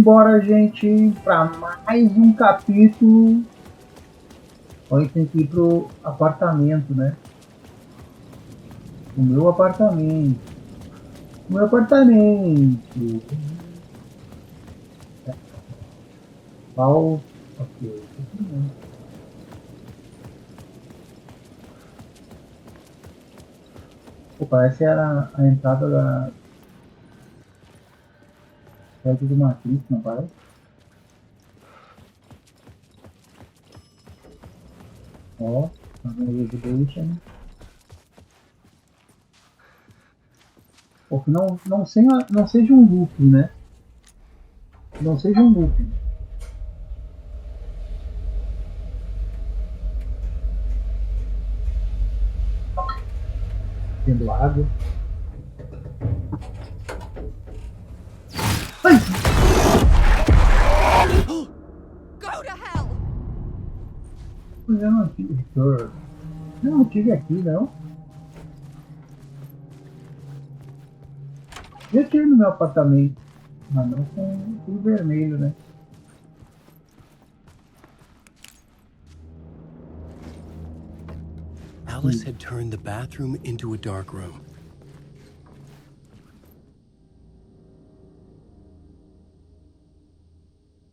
embora, gente, para mais um capítulo. A gente tem que ir pro apartamento, né? O meu apartamento. O meu apartamento. Qual? Ok. Pô, parece a entrada da sede do Matrix, não parece? Ó, Revelation. Pô, que não seja um loop, né? Não seja um loop. Tendo água. Ai! Go to hell! Eu não tive. Eu não tive aqui, não. Eu tive no meu apartamento. Mas não com tudo vermelho, né? Alice had turned the bathroom into a dark room.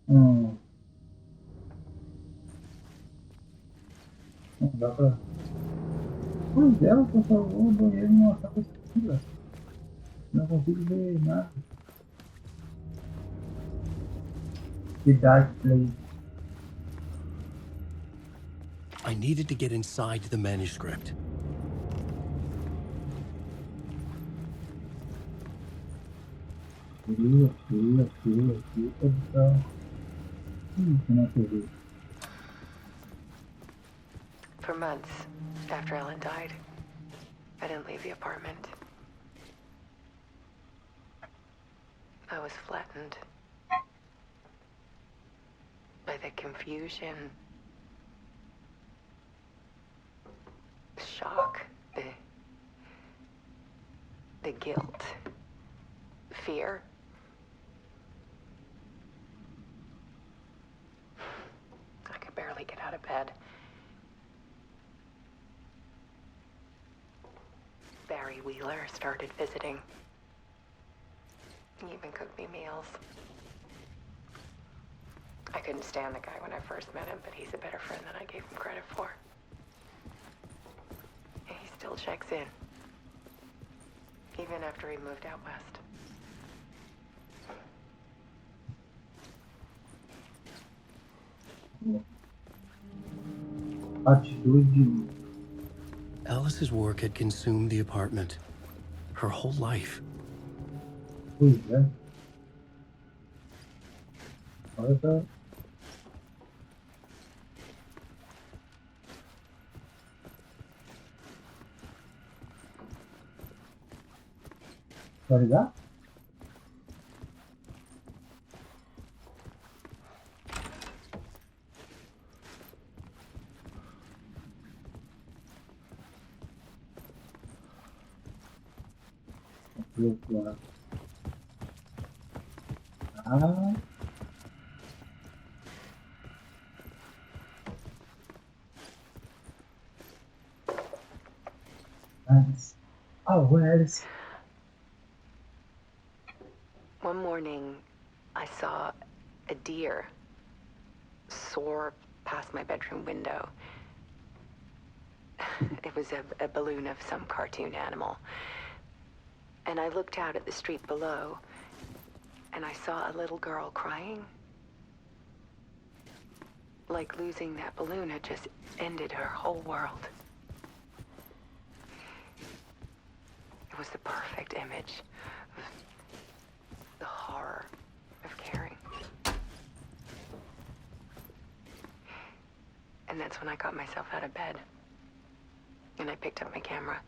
Não dá pra. Pois é, por favor, o banheiro não acaba escura. Não consigo ver nada. The Dark Place. I needed to get inside the manuscript. Aqui, produção. Na TV. For months after Ellen died, I didn't leave the apartment. I was flattened by the confusion, shock, the guilt, fear. I could barely get out of bed. Barry Wheeler started visiting. He even cooked me meals. I couldn't stand the guy when I first met him, but he's a better friend than I gave him credit for. And he still checks in, even after he moved out west. Atitude. Alice's work had consumed the apartment. Her whole life. Pois é. Olha só. Vai ligar? Ah. Alice. Oh, Alice. One morning, I saw a deer soar past my bedroom window. It was a balloon of some cartoon animal. And I looked out at the street below, and I saw a little girl crying. Like losing that balloon had just ended her whole world. It was the perfect image of the horror of caring. And that's when I got myself out of bed. And I picked up my camera.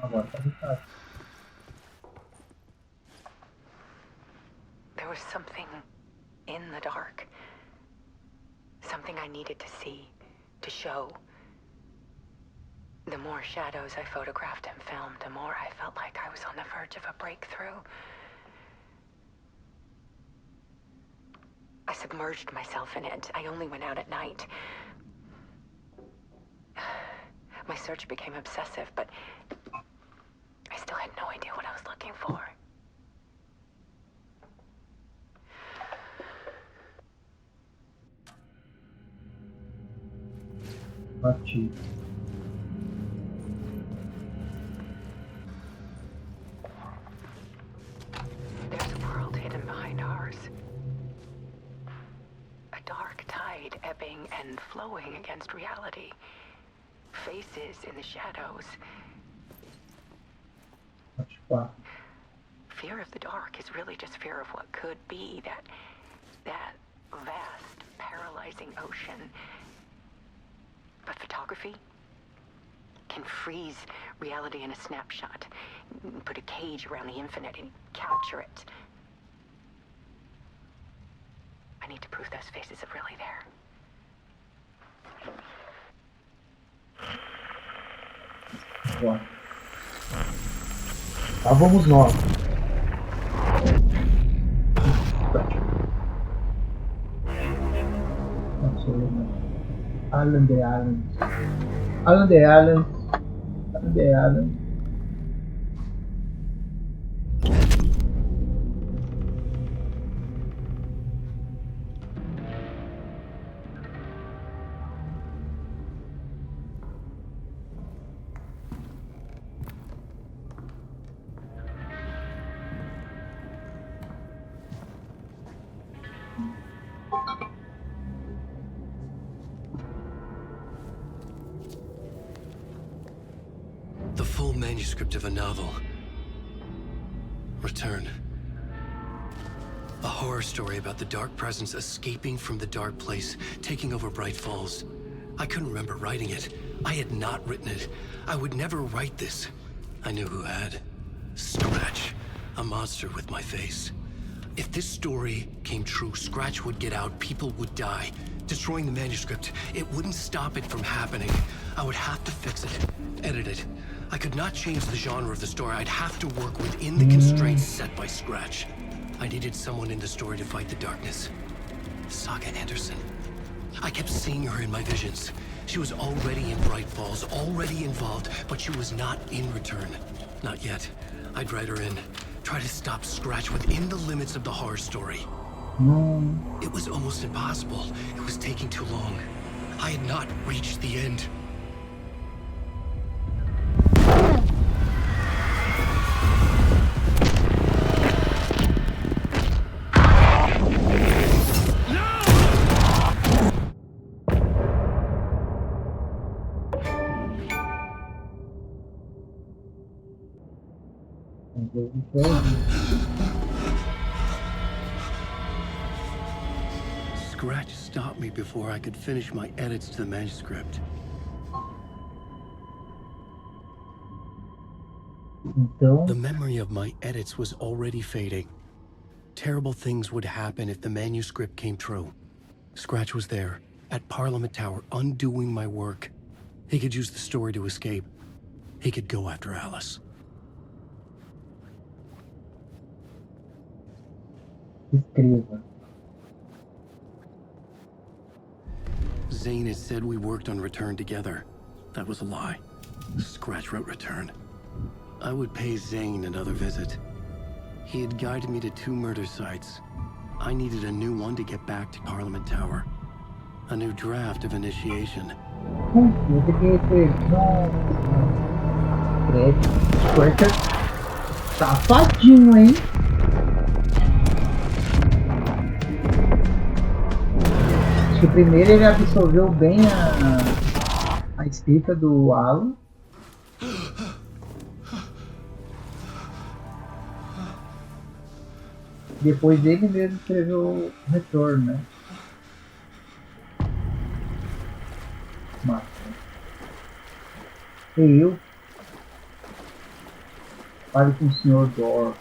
Agora tá ligado. There was something in the dark. Something I needed to see. to show. The more shadows I photographed and filmed, the more I felt like I was on the verge of a breakthrough. I submerged myself in it. I only went out at night. My search became obsessive, but I still had no idea what I was looking for. Parte. There's a world hidden behind ours. A dark tide ebbing and flowing against reality. Faces in the shadows. Parte 4. Fear of the dark is really just fear of what could be, that vast, paralyzing ocean. But photography can freeze reality in a snapshot, put a cage around the infinite and capture it. I need to prove those faces are really there. Bora. Lá vamos nós. Não sou eu, não. Alan de Alan. Alan de Alan. Alan de Alan. The full manuscript of a novel. Return. A horror story about the dark presence escaping from the dark place, taking over Bright Falls. I couldn't remember writing it. I had not written it. I would never write this. I knew who had. Scratch. A monster with my face. If this story came true, Scratch would get out, people would die. Destroying the manuscript, it wouldn't stop it from happening. I would have to fix it, edit it. I could not change the genre of the story. I'd have to work within the constraints set by Scratch. I needed someone in the story to fight the darkness. Saga Anderson. I kept seeing her in my visions. She was already in Bright Falls, already involved, but she was not in Return. Not yet. I'd write her in. Try to stop Scratch within the limits of the horror story. It was almost impossible. It was taking too long. I had not reached the end. Scratch stopped me before I could finish my edits to the manuscript. Então, The memory of my edits was already fading. Terrible things would happen if the manuscript came true. Scratch was there, at Parliament Tower, undoing my work. He could use the story to escape. He could go after Alice. escreva. Zane had said we worked on Return together. That was a lie. Scratch wrote Return. I would pay Zane another visit. He had guided me to 2 murder sites. I needed a new one to get back to Parliament Tower. A new draft of initiation. Eu peguei ele. Fred. Safadinho, hein? Acho que primeiro ele absorveu bem a escrita do Alan. Depois ele mesmo escreveu o retorno, né? Massa. E eu fale com o Sr. Dor.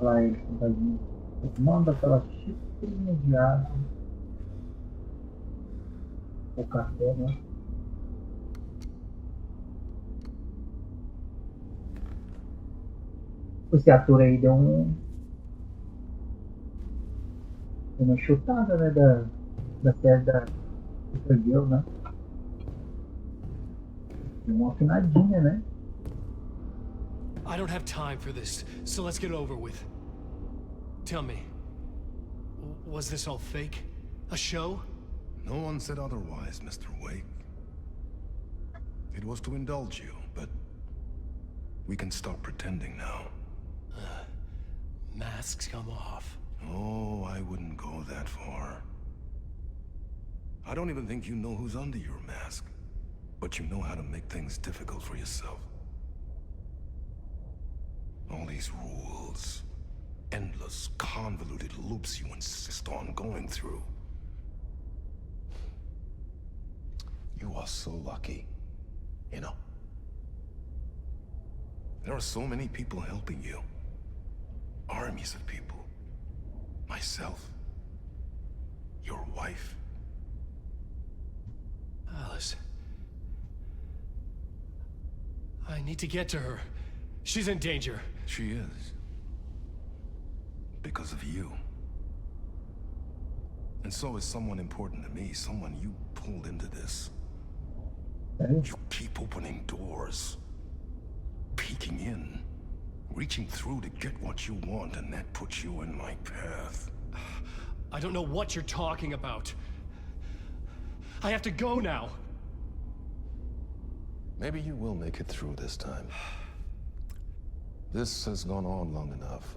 vai tomando aquela xícara de água, o café, né? Esse ator aí deu uma chutada, né, da série da Supergirl, né? Deu uma afinadinha, né? I don't have time for this, so let's get it over with. Tell me, was this all fake? A show? No one said otherwise, Mr. Wake. It was to indulge you, but we can stop pretending now. Masks come off. Oh, I wouldn't go that far. I don't even think you know who's under your mask, but you know how to make things difficult for yourself. All these rules, endless, convoluted loops you insist on going through. You are so lucky, you know. There are so many people helping you. Armies of people. Myself. Your wife. Alice. I need to get to her. She's in danger. She is. Because of you. And so is someone important to me, someone you pulled into this. You keep opening doors. Peeking in. Reaching through to get what you want, and that puts you in my path. I don't know what you're talking about. I have to go now. Maybe you will make it through this time. This has gone on long enough.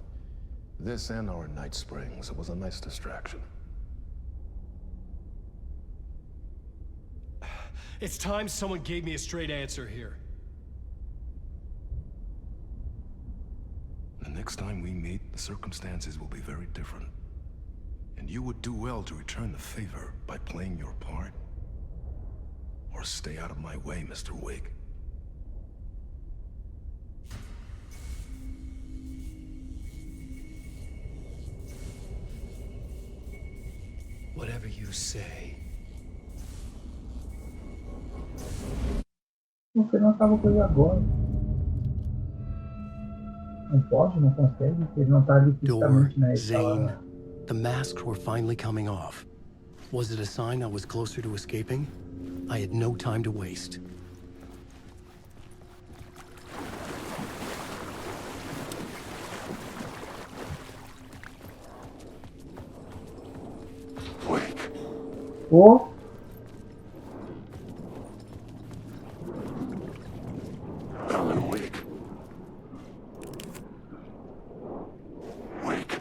This and our night springs. It was a nice distraction. It's time someone gave me a straight answer here. The next time we meet, the circumstances will be very different. And you would do well to return the favor by playing your part. Or stay out of my way, Mr. Wake. Whatever you say. Por que não acaba com ele agora? Não pode, não consegue, porque ele não tá ali Door, fisicamente, né? Ele tá Zane, lá. the masks were finally coming off. Was it a sign I was closer to escaping? I had no time to waste. Wake. Ô! Alan Wake. Wake.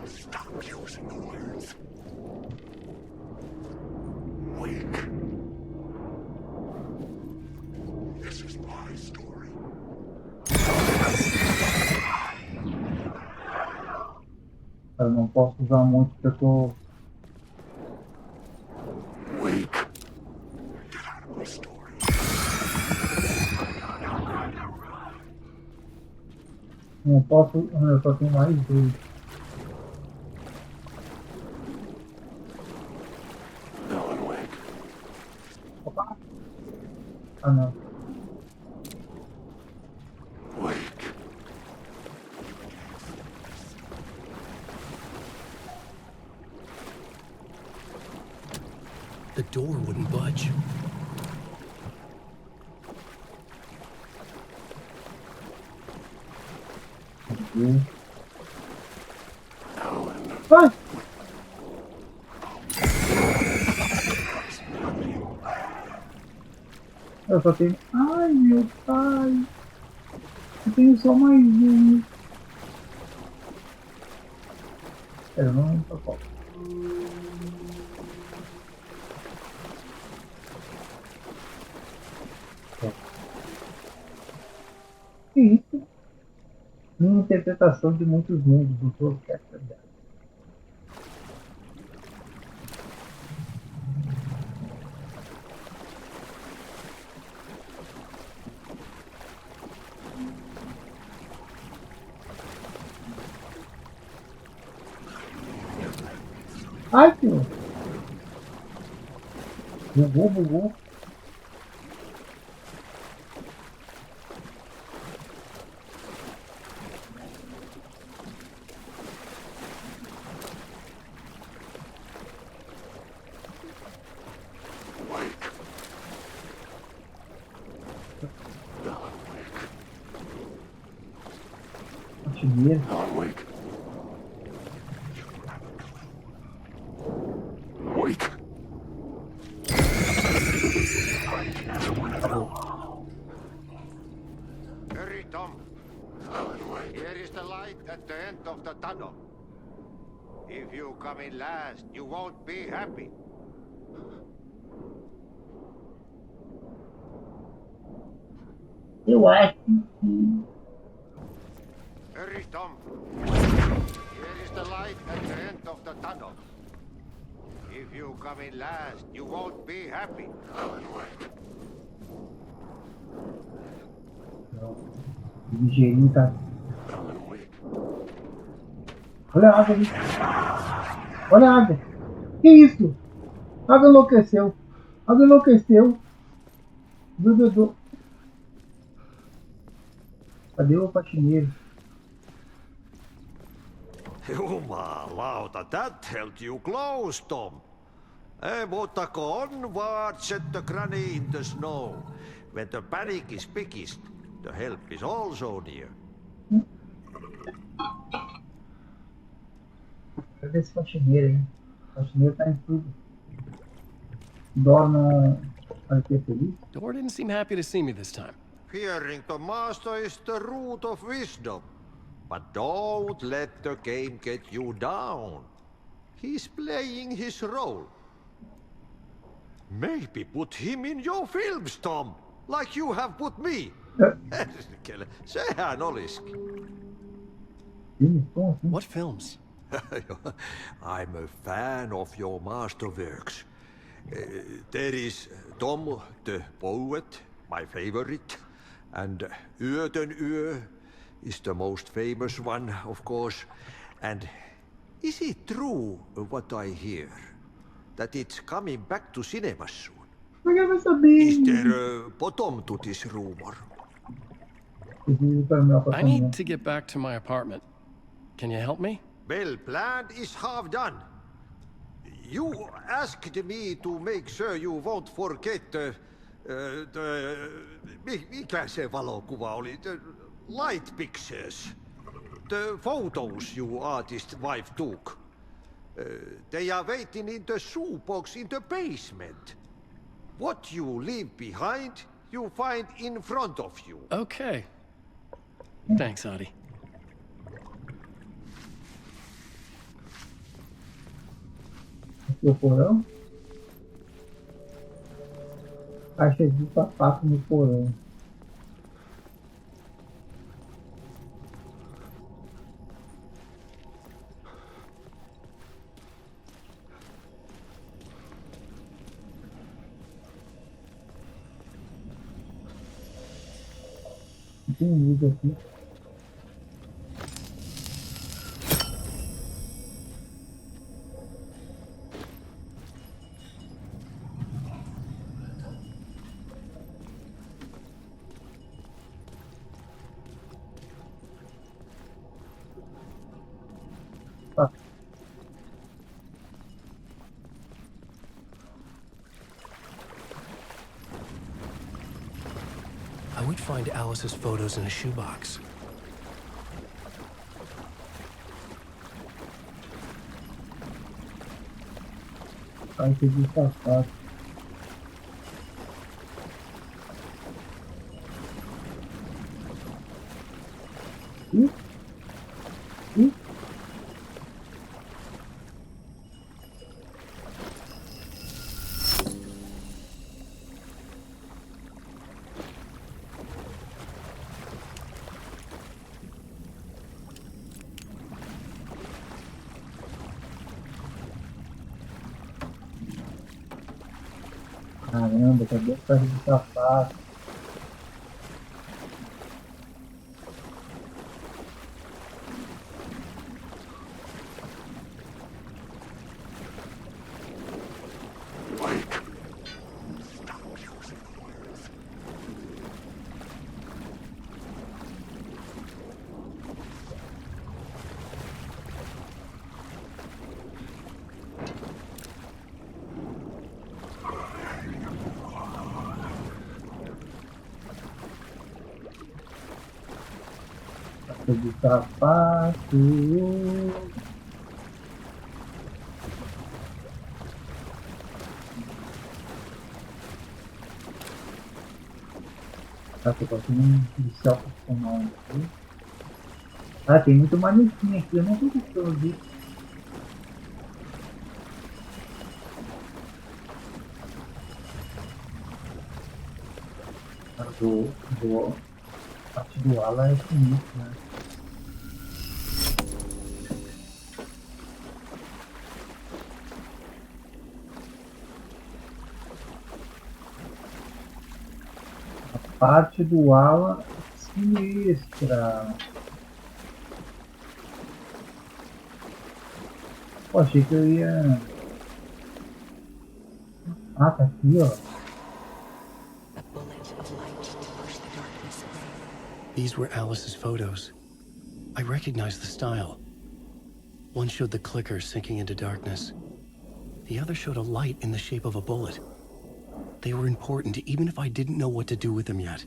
Stop using the words. Wake. This is my story. Eu não posso usar muito porque eu tô. Wake. Get out of my story. Não posso. Eu só tenho mais dois. Alan Wake. Opa! Ah, não. Wake. The door wouldn't budge. Alan. Vai! Eu só tenho. Ai, meu pai! Eu tenho só mais um. Eu não tô falta. Que isso? Minha interpretação de muitos mundos do todo que é verdade. Ai, senhor. Bugou. Faxineiro. Hurry, Tom. Here is the light at the end of the tunnel. If you come in last, you won't be happy. Eu acho que... Hurry, Tom. Here is the light at the end of the tunnel. If you come in last, you won't be happy. O ligeirinho tá... Olha a água ali. Olha a água. Que isso? A água enlouqueceu. A água enlouqueceu. Do. Cadê o faxineiro? Jumalauta, that held you close, Tom. Mutta onward, set the granny in the snow. When the panic is biggest, the help is also near. Cadê esse faxineiro aí? O faxineiro tá em tudo. Dorme no feliz. Door didn't seem happy to see me this time. Fearing the master is the root of wisdom. But don't let the game get you down. He's playing his role. Maybe put him in your films, Tom. Like you have put me. Sehän olisikin. What films? I'm a fan of your masterworks. There is Tom the Poet, my favorite. And Yöden Yö is the most famous one, of course. And is it true what I hear? That it's coming back to cinemas soon? Is there a bottom to this rumor? I need to get back to my apartment. Can you help me? Well, plan is half done. You asked me to make sure you won't forget mikä se valokuva oli? The light pictures. The photos your artist wife took. They are waiting in the shoebox in the basement. What you leave behind, you find in front of you. Okay. Thanks, Adi. Aqui o porão. Caixa de sapato no porão. Tem luz aqui. I would find Alice's photos in a shoebox. Caixa de sapato. Ih? Caramba, cadê a caixa de sapato? Porta de sapato. Tá, você pode ter um policial profissional aqui. Ah, tem muito manequim aqui, eu não tô gostando disso. A parte do ala é sinistro, né? A parte do ala é sinistra. Pô, achei que eu ia... Ah, tá aqui, ó. A bullet of light to push the darkness away. These were Alice's photos. I recognized the style. One showed the clicker sinking into darkness. The other showed a light in the shape of a bullet. They were important, even if I didn't know what to do with them yet.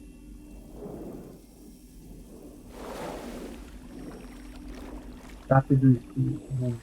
Rápido isso.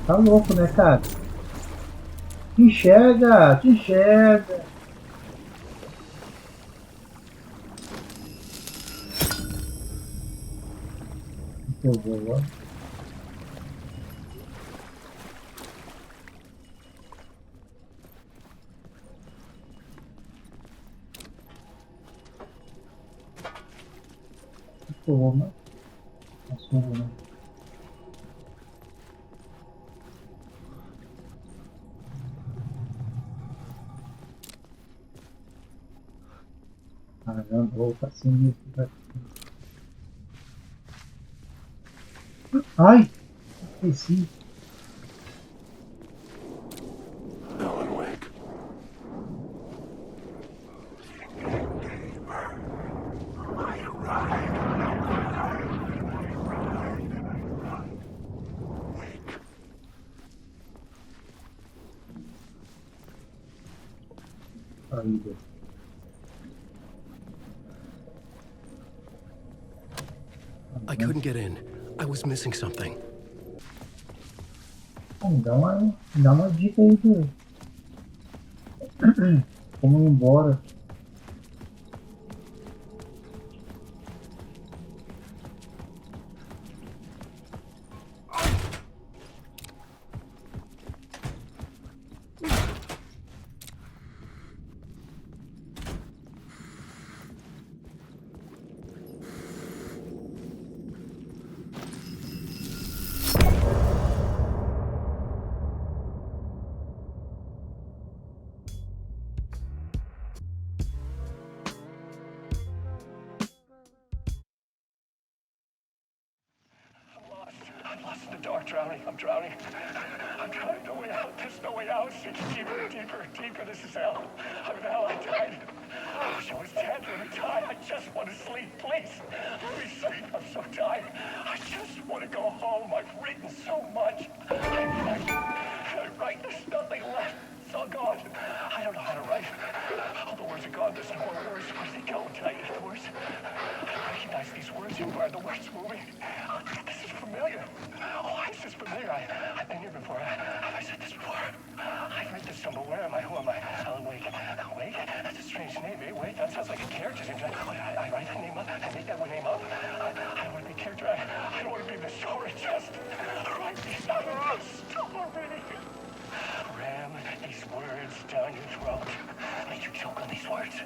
Tá louco, né, cara? Te enxerga, te enxerga. Eu vou agora. Toma. Assumo, né? Caramba, vou tá sinistro. Ai! Esqueci. Saída. I couldn't get in. I was missing something. Dá uma dica aí de como ir embora. Drowning. I'm drowning. No way out. There's no way out. It's deeper, deeper, deeper. This is hell. I'm in hell. I died. I wish I was dead. Let me die. I just want to sleep, please. Let me sleep. I'm so tired. I just want to go home. I've written so much. I write. There's nothing left. It's all gone. I don't know how to write. All the words are gone. There's no more words. Where do they go? The words. I recognize these words. Who are the words moving? Oh, this is familiar. Oh, why is this familiar? I've been here before. Have I said this before? I've read this somewhere. Where am I? Who am I? Alan Wake. Wake? That's a strange name, eh? Wake? That sounds like a character's name. I write that name up. I make that name up. I don't want to be a character. I don't want to be in the story. Just write these other story. Ram these words down your throat. Make you choke on these words.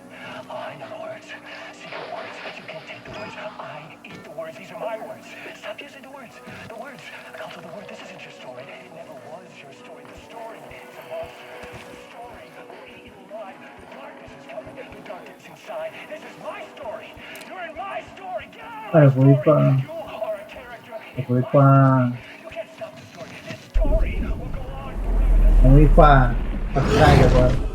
I know the words. Secret words. You can't take the words. I eat the words. These are my words. Stop using the words. The words. Come to the word. This isn't your story. It never was your story. The story is a monster. The story will eat you alive. The darkness is coming. The darkness inside. This is my story. You're in my story. Get out of my story. You are a character in my story. You can't stop the story. This story will go on forever. Muy para pasar agora.